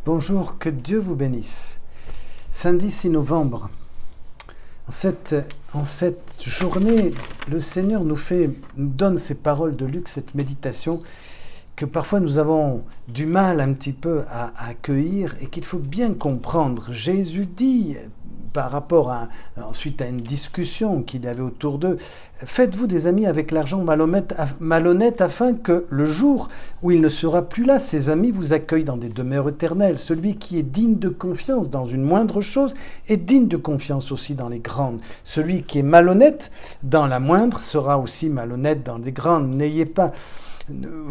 Bonjour, que Dieu vous bénisse. Samedi 6 novembre, en cette journée, le Seigneur nous donne ces paroles de Luc, cette méditation que parfois nous avons du mal un petit peu à accueillir et qu'il faut bien comprendre. Jésus dit, par rapport ensuite à une discussion qu'il y avait autour d'eux, « Faites-vous des amis avec l'argent malhonnête afin que le jour où il ne sera plus là, ses amis vous accueillent dans des demeures éternelles. Celui qui est digne de confiance dans une moindre chose est digne de confiance aussi dans les grandes. Celui qui est malhonnête dans la moindre sera aussi malhonnête dans les grandes. N'ayez pas...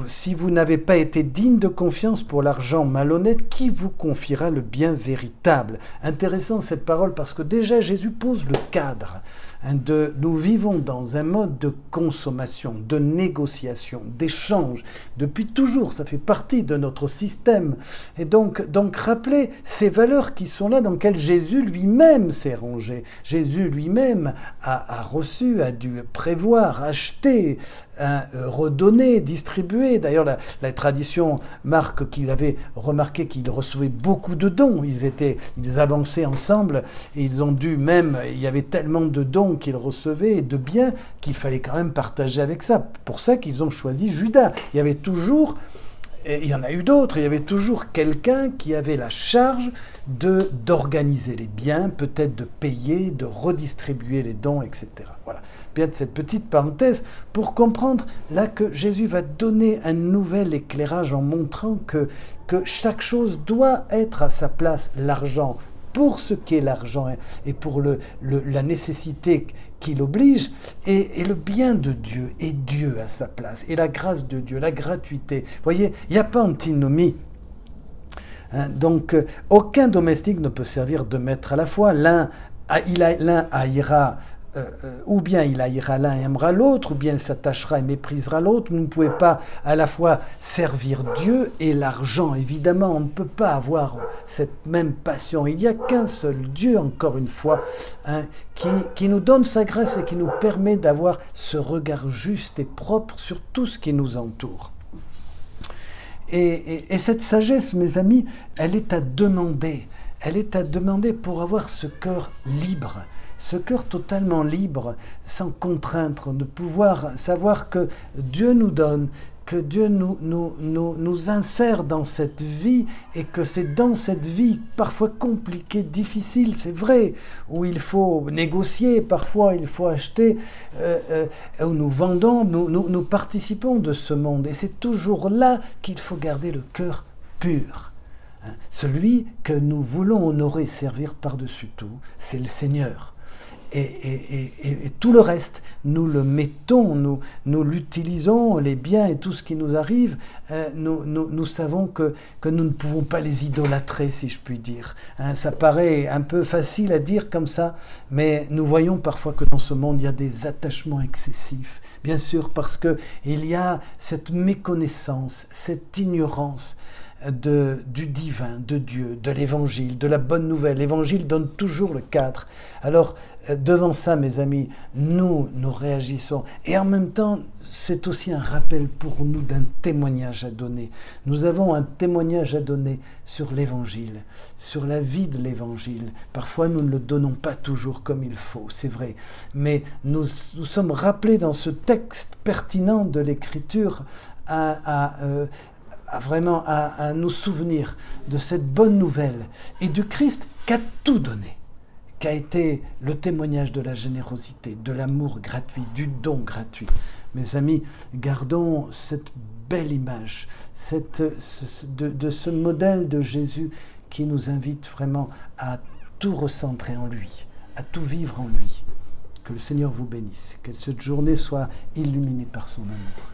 Si vous n'avez pas été digne de confiance pour l'argent malhonnête, qui vous confiera le bien véritable ?» Intéressant cette parole parce que déjà Jésus pose le cadre. Nous vivons dans un mode de consommation, de négociation, d'échange. Depuis toujours, ça fait partie de notre système. Et donc rappelez ces valeurs qui sont là, dans lesquelles Jésus lui-même s'est rangé. Jésus lui-même a reçu, a dû prévoir, acheter, redonner, distribuer. D'ailleurs, la tradition marque qu'il avait remarqué qu'il recevait beaucoup de dons. Ils avançaient ensemble et ils ont dû même, il y avait tellement de dons qu'ils recevaient et de biens qu'il fallait quand même partager avec ça. Pour ça qu'ils ont choisi Judas. Il y avait toujours, et il y en a eu d'autres, il y avait toujours quelqu'un qui avait la charge d'organiser les biens, peut-être de payer, de redistribuer les dons, etc. Voilà. Bien de cette petite parenthèse pour comprendre là que Jésus va donner un nouvel éclairage en montrant que chaque chose doit être à sa place. L'argent, pour ce qu'est l'argent et pour la nécessité qu'il oblige, et le bien de Dieu, et Dieu à sa place, et la grâce de Dieu, la gratuité. Vous voyez, il n'y a pas antinomie. Donc, aucun domestique ne peut servir de maître à la fois. L'un haïra ou bien il haïra l'un et aimera l'autre, ou bien il s'attachera et méprisera l'autre. Vous ne pouvez pas à la fois servir Dieu et l'argent. Évidemment, on ne peut pas avoir cette même passion. Il n'y a qu'un seul Dieu, encore une fois, qui nous donne sa grâce et qui nous permet d'avoir ce regard juste et propre sur tout ce qui nous entoure. Et cette sagesse, mes amis, elle est à demander. Elle est à demander pour avoir ce cœur libre. Ce cœur totalement libre, sans contrainte, de pouvoir savoir que Dieu nous donne, que Dieu nous insère dans cette vie et que c'est dans cette vie parfois compliquée, difficile, c'est vrai, où il faut négocier, parfois il faut acheter, où nous vendons, nous participons de ce monde. Et c'est toujours là qu'il faut garder le cœur pur. Celui que nous voulons honorer, servir par-dessus tout, c'est le Seigneur. Et tout le reste, nous le mettons, nous l'utilisons, les biens et tout ce qui nous arrive, nous savons que nous ne pouvons pas les idolâtrer, si je puis dire. Ça paraît un peu facile à dire comme ça, mais nous voyons parfois que dans ce monde, il y a des attachements excessifs. Bien sûr, parce qu'il y a cette méconnaissance, cette ignorance du divin, de Dieu, de l'évangile, de la bonne nouvelle. L'évangile donne toujours le cadre. Alors, devant ça, mes amis, nous réagissons. Et en même temps, c'est aussi un rappel pour nous d'un témoignage à donner. Nous avons un témoignage à donner sur l'évangile, sur la vie de l'évangile. Parfois, nous ne le donnons pas toujours comme il faut, c'est vrai. Mais nous sommes rappelés dans ce texte pertinent de l'Écriture vraiment à nous souvenir de cette bonne nouvelle et du Christ qui a tout donné, qui a été le témoignage de la générosité, de l'amour gratuit, du don gratuit. Mes amis, gardons cette belle image de ce modèle de Jésus qui nous invite vraiment à tout recentrer en lui, à tout vivre en lui. Que le Seigneur vous bénisse, que cette journée soit illuminée par son amour.